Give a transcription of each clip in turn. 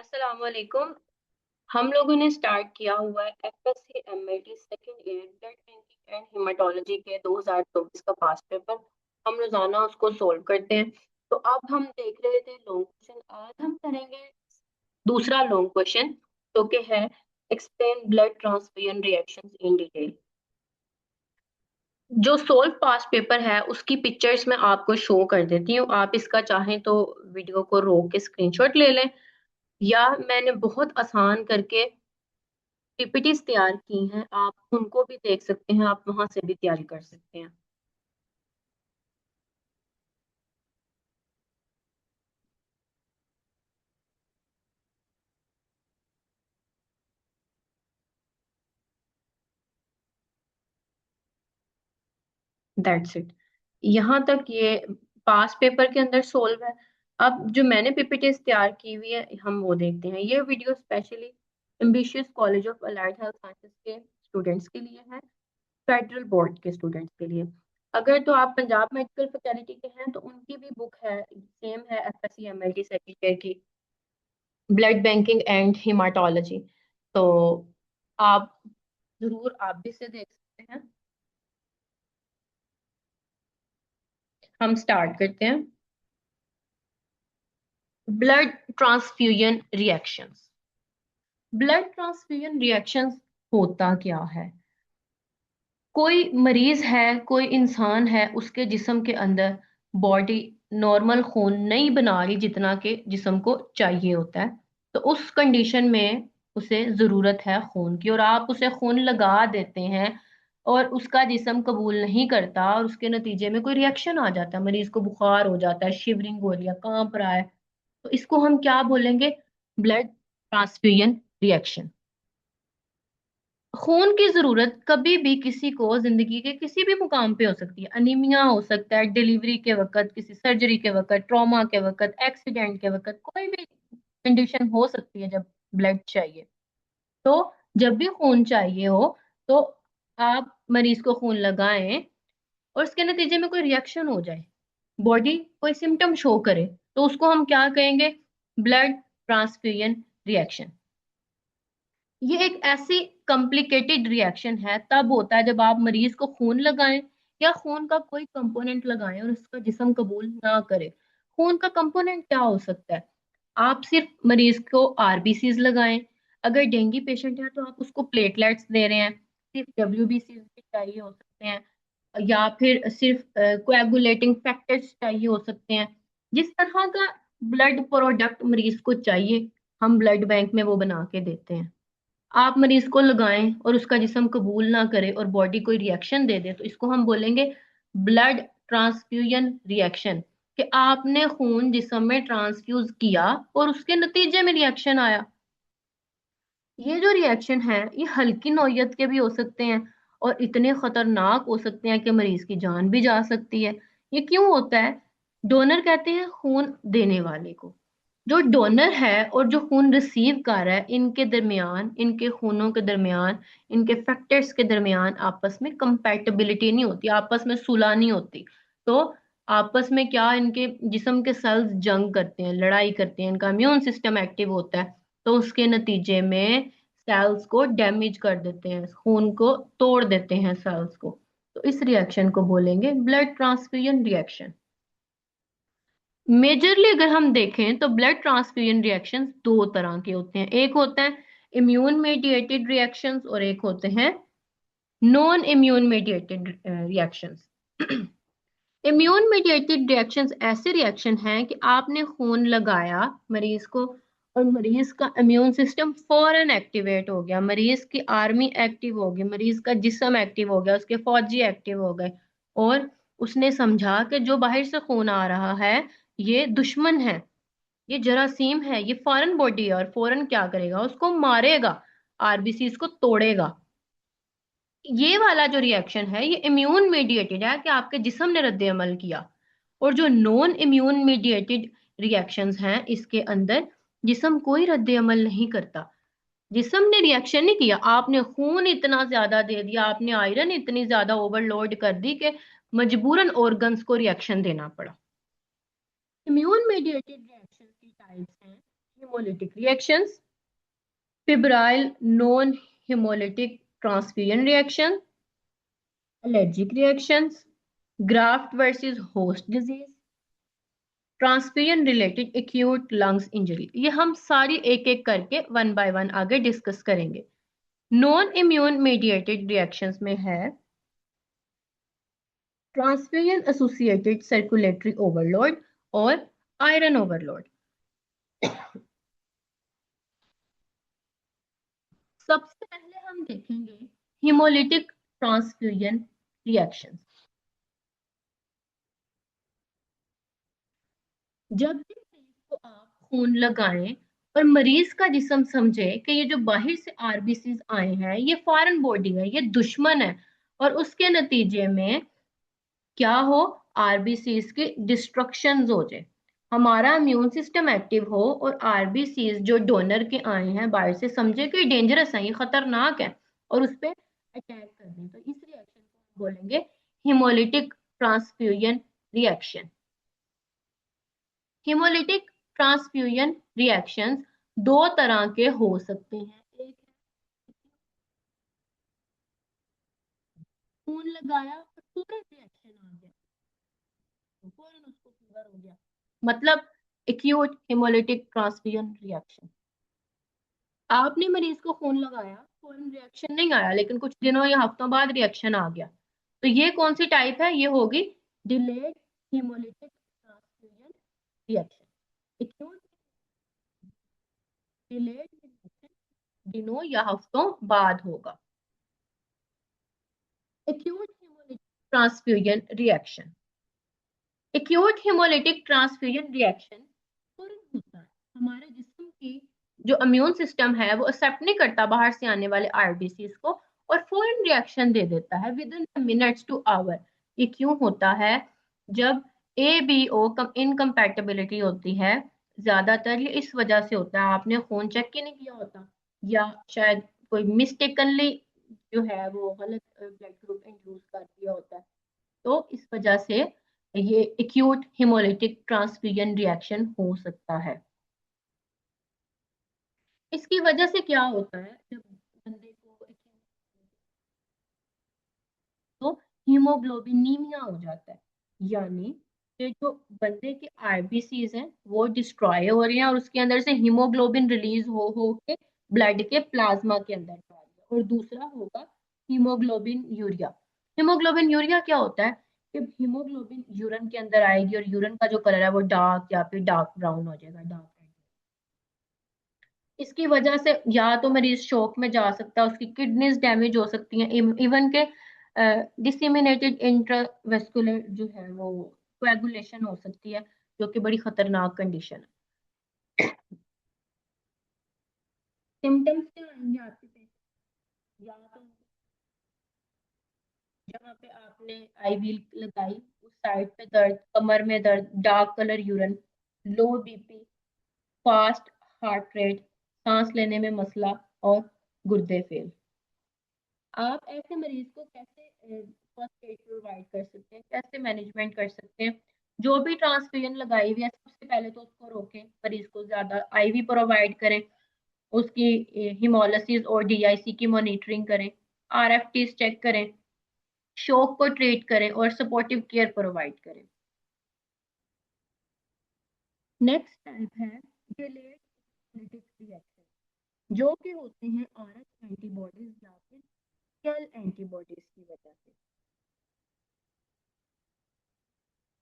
अस्सलाम वालेकुम। हम लोगों ने स्टार्ट किया हुआ है FSC MLT second year blood banking and haematology के 2024 का पास्ट पेपर। हम रोजाना उसको सोल्व करते हैं। तो अब हम देख रहे थे लॉन्ग क्वेश्चन, आज हम करेंगे दूसरा लॉन्ग क्वेश्चन जो कि है explain blood transfusion reactions in detail. जो सोल्व पास्ट पेपर है उसकी पिक्चर्स मैं आपको शो कर देती हूँ। आप इसका चाहें तो वीडियो को रोक के स्क्रीनशॉट ले लें, या मैंने बहुत आसान करके पीपीटीज तैयार की हैं, आप उनको भी देख सकते हैं, आप वहां से भी तैयारी कर सकते हैं। That's it. यहाँ तक ये पास पेपर के अंदर सोल्व है। अब जो मैंने पीपीटीज तैयार की हुई है हम वो देखते हैं। ये video specially ambitious college of allied health sciences के स्टूडेंट्स के लिए है, फेडरल बोर्ड के स्टूडेंट्स के लिए। अगर तो आप पंजाब मेडिकल फैकल्टी के हैं तो उनकी भी बुक है, सेम है, एफएससी एमएलटी सेकंड ईयर की, ब्लड बैंकिंग एंड हिमाटोलॉजी। तो आप जरूर आप भी से देख सकते हैं। हम स्टार्ट करते हैं। Blood transfusion reactions. Blood transfusion reactions होता क्या है? कोई मरीज है, कोई इंसान है, उसके जिस्म के अंदर बॉडी नॉर्मल खून नहीं बना रही जितना के जिस्म को चाहिए होता है। तो उस कंडीशन में उसे जरूरत है खून की, और आप उसे खून लगा देते हैं और उसका जिस्म कबूल नहीं करता, और उसके नतीजे में कोई रिएक्शन आ जाता है, मरीज को बुखार हो जाता है, शिवरिंग हो रही है, कांप रहा है, तो इसको हम क्या बोलेंगे? Blood transfusion reaction. खून की जरूरत कभी भी किसी को जिंदगी के किसी भी मुकाम पे हो सकती है। अनीमिया हो सकता है डिलीवरी के वक्त, किसी सर्जरी के वक्त, ट्रॉमा के वक्त, एक्सीडेंट के वक्त, कोई भी कंडीशन हो सकती है जब ब्लड चाहिए। तो जब भी खून चाहिए हो तो आप मरीज को खून लगाएं और उसके नतीजे में कोई रिएक्शन हो जाए, बॉडी कोई सिम्टम शो करे, तो उसको हम क्या कहेंगे? Blood transfusion reaction. ये एक ऐसी कॉम्प्लिकेटेड रिएक्शन है, तब होता है जब आप मरीज को खून लगाएं या खून का कोई कंपोनेंट लगाएं और उसका जिस्म कबूल ना करे। खून का कंपोनेंट क्या हो सकता है? आप सिर्फ मरीज को आरबीसीज लगाएं, अगर डेंगू पेशेंट है तो आप उसको प्लेटलेट्स दे रहे हैं, सिर्फ डब्ल्यूबीसीज भी चाहिए हो सकते हैं, या फिर सिर्फ कोएगुलेटिंग फैक्टर्स चाहिए हो सकते हैं। जिस तरह का ब्लड प्रोडक्ट मरीज को चाहिए हम ब्लड बैंक में वो बना के देते हैं। आप मरीज को लगाएं और उसका जिस्म कबूल ना करे और बॉडी कोई रिएक्शन दे दे, तो इसको हम बोलेंगे ब्लड ट्रांसफ्यूजन रिएक्शन। कि आपने खून जिस्म में ट्रांसफ्यूज किया और उसके नतीजे में रिएक्शन आया। ये जो रिएक्शन है ये हल्की नौयत के भी हो सकते हैं और इतने खतरनाक हो सकते हैं कि मरीज की जान भी जा सकती है। ये क्यों होता है? डोनर कहते हैं खून देने वाले को। जो डोनर है और जो खून रिसीव कर रहा है, इनके दरमियान, इनके खूनों के दरमियान, इनके फैक्टर्स के दरमियान आपस में कंपैटिबिलिटी नहीं होती, आपस में सुलह नहीं होती। तो आपस में क्या, इनके जिस्म के सेल्स जंग करते हैं, लड़ाई करते हैं, इनका इम्यून सिस्टम एक्टिव होता है, तो उसके नतीजे में सेल्स को डैमेज कर देते हैं, खून को तोड़ देते हैं सेल्स को। तो इस रिएक्शन को बोलेंगे ब्लड ट्रांसफ्यूजन रिएक्शन। मेजरली अगर हम देखें तो ब्लड ट्रांसफ्यूजन रिएक्शंस दो तरह के होते हैं। एक होता है इम्यून मेडिएटेड रिएक्शंस और एक होते हैं non immune mediated reactions. Immune mediated reactions ऐसे रिएक्शन हैं कि आपने खून लगाया मरीज को और मरीज का इम्यून सिस्टम फौरन एक्टिवेट हो गया, मरीज की आर्मी एक्टिव हो गई, मरीज का जिस्म एक्टिव हो गया, उसके फौजी एक्टिव हो गए, और उसने समझा कि जो बाहर से खून आ रहा है ये दुश्मन है, ये जरासीम है, ये फॉरेन बॉडी है, और फौरन क्या करेगा? उसको मारेगा, आरबीसी को तोड़ेगा। ये वाला जो रिएक्शन है ये इम्यून मेडिएटेड है कि आपके जिस्म ने रद्द अमल किया। और जो नॉन इम्यून मेडिएटेड रिएक्शंस हैं इसके अंदर जिस्म कोई रद्द अमल नहीं करता, जिस्म ने रिएक्शन नहीं किया, आपने खून इतना ज्यादा दे दिया, आपने आयरन इतनी ज्यादा ओवरलोड कर दी कि मजबूरन ऑर्गन्स को रिएक्शन देना पड़ा। इम्यून मेडिएटेड रिएक्शन की टाइप्स हैं hemolytic reactions, febrile non-hemolytic transfusion reaction, allergic reactions, graft versus host disease, transfusion related acute lungs injury. ये हम सारी एक एक करके वन बाय वन आगे डिस्कस करेंगे। नॉन इम्यून मेडिएटेड रिएक्शंस में है ट्रांसफ्यूजन एसोसिएटेड सर्कुलेटरी ओवरलोड और आयरन ओवरलोड। सबसे पहले हम देखेंगे हिमोलिटिक ट्रांसफ्यूजन रिएक्शंस। जब भी मरीज को आप खून लगाएं और मरीज का जिस्म समझे कि ये जो बाहर से आरबीसीज आए हैं ये फॉरेन बॉडी है, ये दुश्मन है, और उसके नतीजे में क्या हो, आरबीसीज की डिस्ट्रक्शन हो जाए, हमारा इम्यून सिस्टम एक्टिव हो और आरबीसीज जो डोनर के आए हैं बाहर से समझे कि डेंजरस है, ये खतरनाक है, और उस पर अटैक कर दें, तो इस रिएक्शन को हम बोलेंगे haemolytic transfusion reaction. Haemolytic transfusion reactions दो तरह के हो सकते हैं। एक है खून लगाया और तुरंत रिएक्शन आ गया, तो फौरन उसको फीवर हो गया, मतलब एक्यूट हिमोलिटिक ट्रांसफ्यूजन रिएक्शन। आपने मरीज को खून लगाया, फौरन रिएक्शन नहीं आया, लेकिन कुछ दिनों या हफ्तों बाद रिएक्शन आ गया, तो ये कौन सी टाइप है, ये होगी delayed haemolytic transfusion reaction. Acute delayed reaction दिनों या हफ्तों बाद होगा। Acute haemolytic transfusion reaction, acute haemolytic transfusion reaction तुरंत होता है, हमारे जिस्म की जो इम्यून सिस्टम है वो एक्सेप्ट नहीं करता बाहर से आने वाले आरबीसीज को, और फौरन रिएक्शन दे देता है within minutes to hour. ये क्यों होता है, जब ए बी ओ इनकम्पैटिबिलिटी होती है, ज्यादातर ये इस वजह से होता है, आपने खून चेक ही नहीं किया होता, या शायद कोई मिस्टेकनली जो है वो गलत ब्लड ग्रुप इंड्यूस कर दिया होता है, तो इस वजह से ये एक्यूट हिमोलिटिक ट्रांसफ्यूजन रिएक्शन हो सकता है। इसकी वजह से क्या होता है, जब बंदे को तो हीमोग्लोबिनीमिया हो जाता है, यानी कि जो बंदे के आरबीसीज हैं वो डिस्ट्रॉय हो रहे हैं और उसके अंदर से हीमोग्लोबिन रिलीज हो के ब्लड के प्लाज्मा के अंदर जा रही है। और दूसरा होगा हीमोग्लोबिन यूरिया। हीमोग्लोबिन यूरिया क्या होता है, कि हीमोग्लोबिन यूरिन के अंदर आएगी और यूरिन का जो कलर है वो डार्क या फिर डार्क ब्राउन हो जाएगा, डार्क। इसकी वजह से या तो मरीज शॉक में जा सकता है, उसकी किडनीज डैमेज हो सकती हैं, इवन के डिसेमिनेटेड इंट्रावेस्कुलर जो है वो कोएगुलेशन हो सकती है, जो कि बड़ी खतरनाक कंडीशन है। सिम्टम्स क्या आएंगे आपके पे, या तो जहाँ पे आपने आईवी लगाई उस साइड पे दर्द, कमर में दर्द, डार्क कलर यूरिन, लो बीपी, फास्ट हार्ट रेट, सांस लेने में मसला और गुर्दे फेल। आप ऐसे मरीज को कैसे फर्स्ट एड प्रोवाइड कर सकते हैं, कैसे मैनेजमेंट कर सकते हैं, जो भी ट्रांसफ्यूजन लगाई हुई है सबसे पहले तो उसको रोकें, मरीज को ज्यादा आईवी प्रोवाइड करें, उसकी हिमोलिसिस और डीआईसी की मॉनिटरिंग करें, आरएफटीज चेक करें, शॉक को ट्रीट करें और सपोर्टिव केयर प्रोवाइड करें। नेक्स्ट टाइप है डिलेड हेमोलिटिक रिएक्शन, जो कि होते हैं आरएच एंटीबॉडीज या फिर सेल एंटीबॉडीज की वजह से।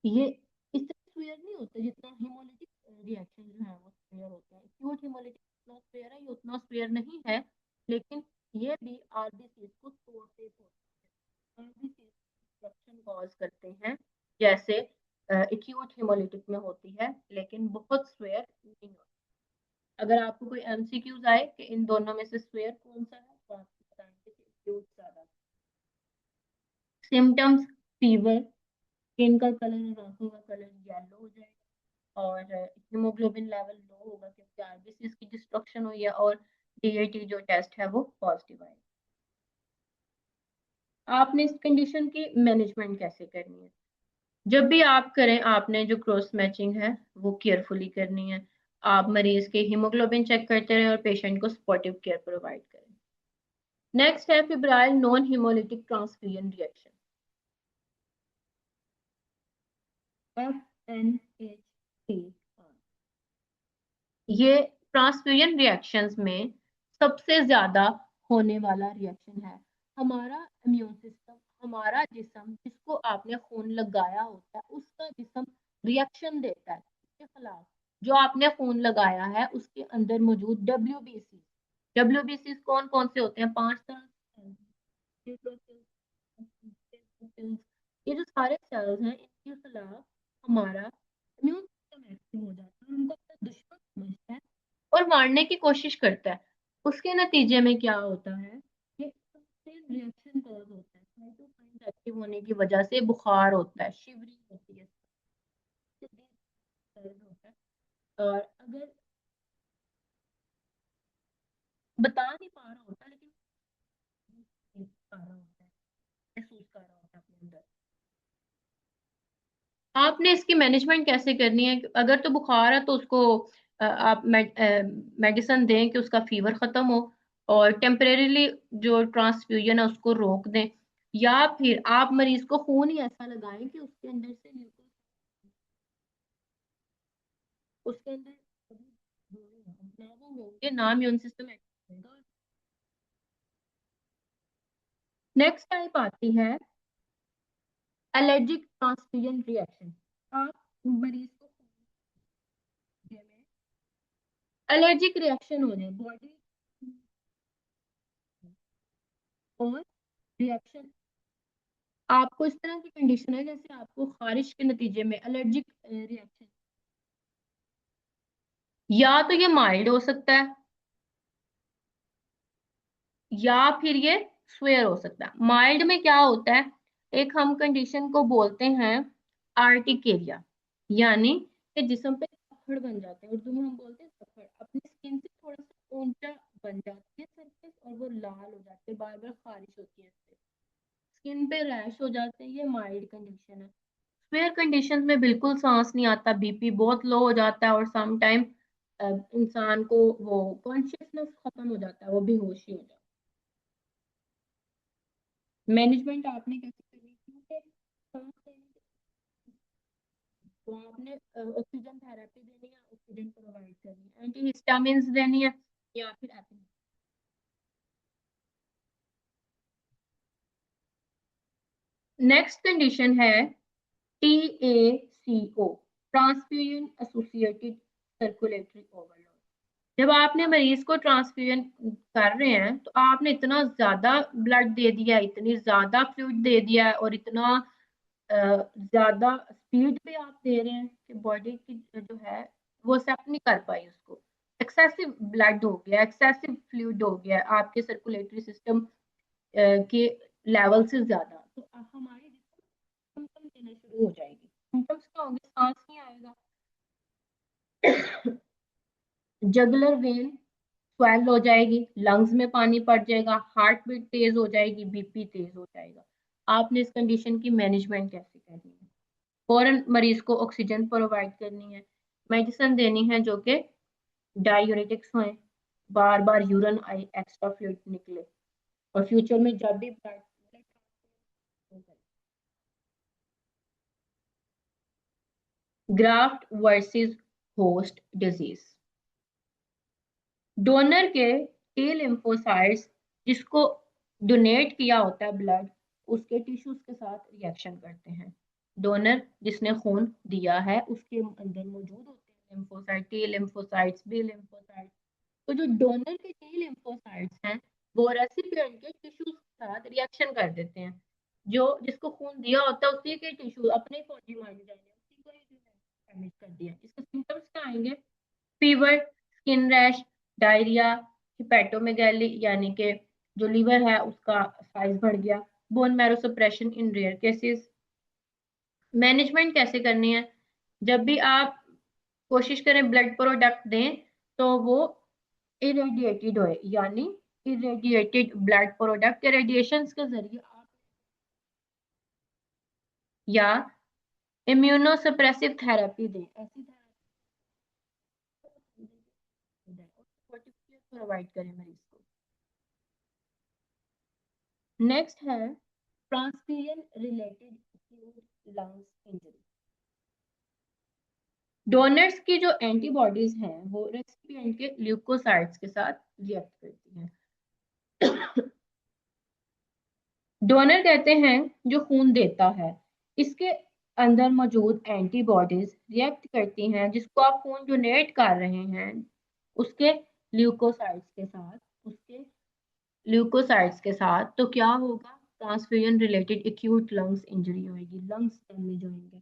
ये इतना स्क्वेयर नहीं होता जितना हेमोलिटिक रिएक्शन जो है वो स्क्वेयर होता है। एक्यूट हेमोलिटिक इतना स्क्वेयर है, ये उतना स्क्वेयर नहीं है, लेकिन ये भी आरबीसीज को तोड़ते तोड़ते आरबीसीज डिस्ट्रक्शन कॉज करते हैं, जैसे एक्यूट हेमोलिटिक में होती है, लेकिन बहुत स्क्वेयर नहीं होता। अगर आपको कोई एमसीक्यूज आए कि इन दोनों में से स्क्वेयर कौन सा है, तो आपको बताएंगे कि एक्यूट ज्यादा। सिम्टम्स, फीवर, स्किन का कलर, आंखों का कलर येलो हो जाएगा, और हीमोग्लोबिन लेवल लो होगा क्योंकि आरबीसीज की डिस्ट्रक्शन हुई है, और डीएटी जो टेस्ट है वो पॉजिटिव आएगा। आपने इस कंडीशन की मैनेजमेंट कैसे करनी है, जब भी आप करें आपने जो क्रॉस मैचिंग है वो केयरफुली करनी है। आप मरीज के हीमोग्लोबिन चेक करते रहे और पेशेंट को सपोर्टिव केयर प्रोवाइड करें। नेक्स्ट है febrile non haemolytic transfusion reaction, FNH3। ये ट्रांसफ्यूजन रिएक्शंस में सबसे ज्यादा होने वाला रिएक्शन है। हमारा इम्यून सिस्टम, हमारा जिस्म, जिसको आपने खून लगाया होता है, उसका जिस्म रिएक्शन देता है उसके खिलाफ। जो आपने खून लगाया है उसके अंदर मौजूद WBC, WBC कौन कौन से होते हैं? 5 तरह के। ये जो सारे सेल्स हैं इनके खिलाफ हमारा इम्यून सिस्टम एक्टिव हो जाता है और उनको अपना दुश्मन समझता है और मारने की कोशिश करता है। उसके नतीजे में क्या होता है कि रिएक्शन कॉज होता है, साइटोकाइंस एक्टिव होने की वजह से बुखार होता है, शिवरिंग होती है, दर्द होता है। और अगर बता नहीं पा रहा होता लेकिन पा रहा होता है, महसूस कर रहा होता है अपने अंदर। आपने इसकी मैनेजमेंट कैसे करनी है? अगर तो बुखार है तो उसको आप मेडिसिन दें कि उसका फीवर खत्म हो और टेम्परेरीली जो ट्रांसफ्यूजन है उसको रोक दें, या फिर आप मरीज को खून ही ऐसा लगाएं कि उसके अंदर से ग्लूकोज, उसके अंदर ना वो होंगे ना इम्यून सिस्टम एक्टिव होगा। नेक्स्ट टाइप आती है एलर्जिक ट्रांसफ्यूजन रिएक्शन। आप मरीज को एलर्जिक रिएक्शन हो जाए बॉडी और रिएक्शन, आपको इस तरह की कंडीशन है जैसे आपको खारिश के नतीजे में एलर्जिक रिएक्शन, या तो ये माइल्ड हो सकता है या फिर ये स्वेयर हो सकता है। माइल्ड में क्या होता है, एक हम कंडीशन को बोलते हैं आर्टिकेरिया, यानी कि जिस्म पे पकड़ बन जाते हैं, उर्दू में हम बोलते हैं पकड़, अपनी स्किन से थोड़ा सा ऊंचा बन जाती है सरफेस और वो लाल हो जाते हैं, बार बार खारिश होती है इससे, स्किन पे रैश हो जाते हैं, ये माइल्ड कंडीशन है। फेयर कंडीशंस में बिल्कुल सांस नहीं आता, बीपी बहुत लो हो जाता है और सम टाइम इंसान को वो कॉन्शियसनेस खत्म हो जाता है, वो बेहोशी हो जाता है। मैनेजमेंट आपने कैसे करनी है? क्योंकि सांस लेने तो आपने ऑक्सीजन थेरेपी देनी है, ऑक्सीजन प्रोवाइड करनी है, एंटीहिस्टामिन्स देनी है या फिर एपिनेफ्रिन। नेक्स्ट कंडीशन है TACO, transfusion associated circulatory overload. जब आपने मरीज को ट्रांसफ्यूजन कर रहे हैं तो आपने इतना ज्यादा ब्लड दे दिया है, इतनी ज्यादा फ्लूइड दे दिया है और इतना ज्यादा स्पीड पे आप दे रहे हैं कि बॉडी की जो है वो एक्सेप्ट नहीं कर पाई उसको। एक्सेसिव ब्लड हो गया, एक्सेसिव फ्लूइड हो गया आपके सर्कुलेटरी सिस्टम के लेवल से ज्यादा, तो हमारी सिम्टम्स देना शुरू हो जाएगी। सिम्टम्स क्या होंगे? सांस नहीं आएगा, जगुलर वेन स्वेल हो जाएगी, लंग्स में पानी पड़ जाएगा, हार्ट बीट तेज हो जाएगी, बीपी तेज हो जाएगा। आपने इस कंडीशन की मैनेजमेंट कैसे करनी है? फौरन मरीज को ऑक्सीजन प्रोवाइड करनी है, मेडिसिन देनी है जो कि डायूरेटिक्स हों, बार बार यूरिन आई एक्स्ट्रा फ्लूइड निकले, और फ्यूचर में जब भी blood graft versus host disease, donor के टी लिम्फोसाइट्स जिसको डोनेट किया होता है ब्लड, उसके टिश्यूज के साथ रिएक्शन करते हैं। डोनर जिसने खून दिया है उसके अंदर मौजूद होते हैं lymphocyte, T lymphocytes, B lymphocytes. तो जो डोनर के टी लिम्फोसाइट्स हैं वो रेसिपिएंट के टिश्यूज के साथ रिएक्शन कर देते हैं। जो जिसको खून दिया होता है उसी के टिश्यू अपने फौजी माने जाने उसी को ही डैमेज कर दिया। इसके सिम्टम्स क्या आएंगे? फीवर, स्किन रैश, डायरिया, हिपैटोमेगैली यानी कि जो लीवर है उसका साइज बढ़ गया, बोन मैरो सप्रेशन इन रेयर केसेस। मैनेजमेंट कैसे करनी है? जब भी आप कोशिश करें ब्लड प्रोडक्ट दें तो वो इरेडिएटेड हो, यानी इरेडिएटेड ब्लड प्रोडक्ट रेडिएशन के जरिए आप, या इम्यूनोसप्रेसिव थेरेपी दें, ऐसी थेरेपी है और सपोर्टिव केयर प्रोवाइड करें मरीज को। नेक्स्ट है transfusion related acute lungs injury. Donors की जो एंटीबॉडीज हैं वो रेसिपिएंट के ल्यूकोसाइट्स के साथ रिएक्ट करती हैं। डोनर कहते हैं जो खून देता है, इसके अंदर मौजूद एंटीबॉडीज रिएक्ट करती हैं जिसको आप खून डोनेट कर रहे हैं उसके ल्यूकोसाइट्स के साथ, उसके ल्यूकोसाइट्स के साथ। तो क्या होगा, transfusion related acute lungs injury होगी, लंग्स डैमेज होंगे,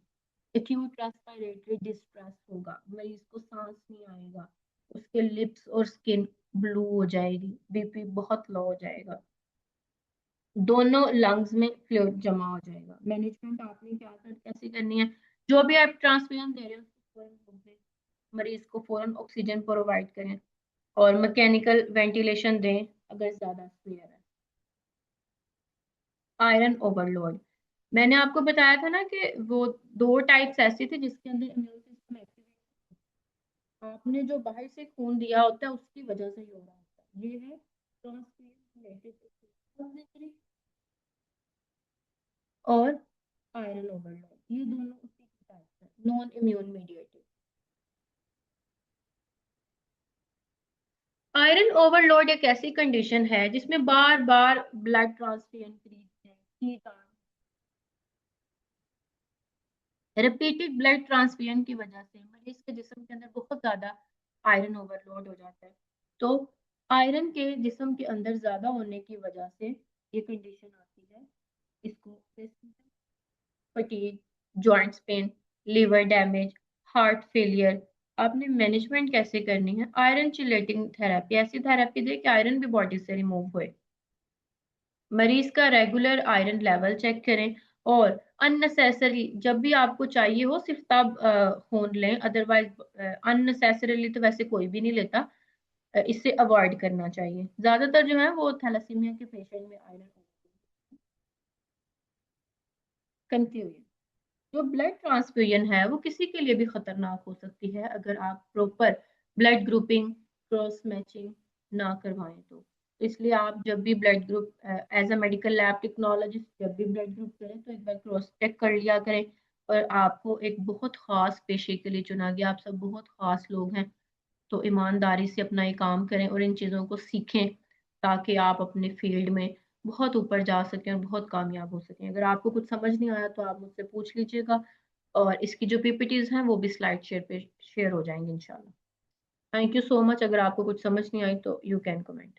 एक्यूट रेस्पिरेटरी डिस्ट्रेस होगा, मरीज को सांस नहीं आएगा, उसके लिप्स और स्किन ब्लू हो जाएगी, बीपी बहुत लो हो जाएगा, दोनों लंग्स में फ्लूइड जमा हो जाएगा। मैनेजमेंट आपने क्या कर कैसे करनी है, जो भी आप ट्रांसफ्यूजन दे रहे हो उसको फौरन रोक दें, मरीज को फौरन ऑक्सीजन प्रोवाइड करें और मैकेनिकल वेंटिलेशन दें अगर ज्यादा सीवियर है। आयरन ओवरलोड, मैंने आपको बताया था ना कि वो दो टाइप्स ऐसी थी जिसके अंदर इम्यून सिस्टम एक्टिवेट, आपने जो बाहर से खून दिया होता है उसकी वजह से ही हो रहा होता है। ये है ट्रांसफ्यूजन रिलेटेड और आयरन ओवरलोड, ये दोनों उसी की टाइप्स हैं, non immune mediated. Iron overload एक ऐसी कंडीशन है जिसमें बार बार ब्लड ट्रांसफ्यूजन हीट रिपीटेड ब्लड ट्रांसफ्यूजन की वजह से मरीज के जिस्म के अंदर बहुत ज्यादा आयरन ओवरलोड हो जाता है। तो आयरन के जिस्म के अंदर ज्यादा होने की वजह से ये कंडीशन आती है, इसको fatigue, joints pain, liver damage, heart failure. आपने मैनेजमेंट कैसे करनी है, आयरन चिलेटिंग थेरेपी, ऐसी थेरेपी दे कि आयरन भी बॉडी से रिमूव होए, मरीज का रेगुलर आयरन लेवल चेक करें और अननेसेसरी जब भी आपको चाहिए हो सिर्फ तब खून लें, अदरवाइज अननेसेसरीली तो वैसे कोई भी नहीं लेता, इससे अवॉइड करना चाहिए। ज्यादातर जो है वो थैलेसीमिया के पेशेंट में आयरन। कंक्लूजन, जो ब्लड ट्रांसफ्यूजन है वो किसी के लिए भी खतरनाक हो सकती है अगर आप proper blood grouping cross matching ना करवाएं तो इसलिए आप जब भी blood group as a medical lab technologist जब भी ब्लड ग्रुप करें तो एक बार क्रॉस चेक कर लिया करें। और आपको एक बहुत खास पेशे के लिए चुना गया, आप सब बहुत खास लोग हैं, तो ईमानदारी से अपना ये काम करें और इन चीज़ों को सीखें ताकि आप अपने फील्ड में बहुत ऊपर जा सकें और बहुत कामयाब हो सकें। अगर आपको कुछ समझ नहीं आया तो आप मुझसे पूछ लीजिएगा और इसकी जो पीपीटीज हैं वो भी स्लाइड शेयर पे शेयर हो जाएंगे इंशाल्लाह। थैंक यू सो मच, अगर आपको कुछ समझ नहीं आई तो यू कैन कमेंट।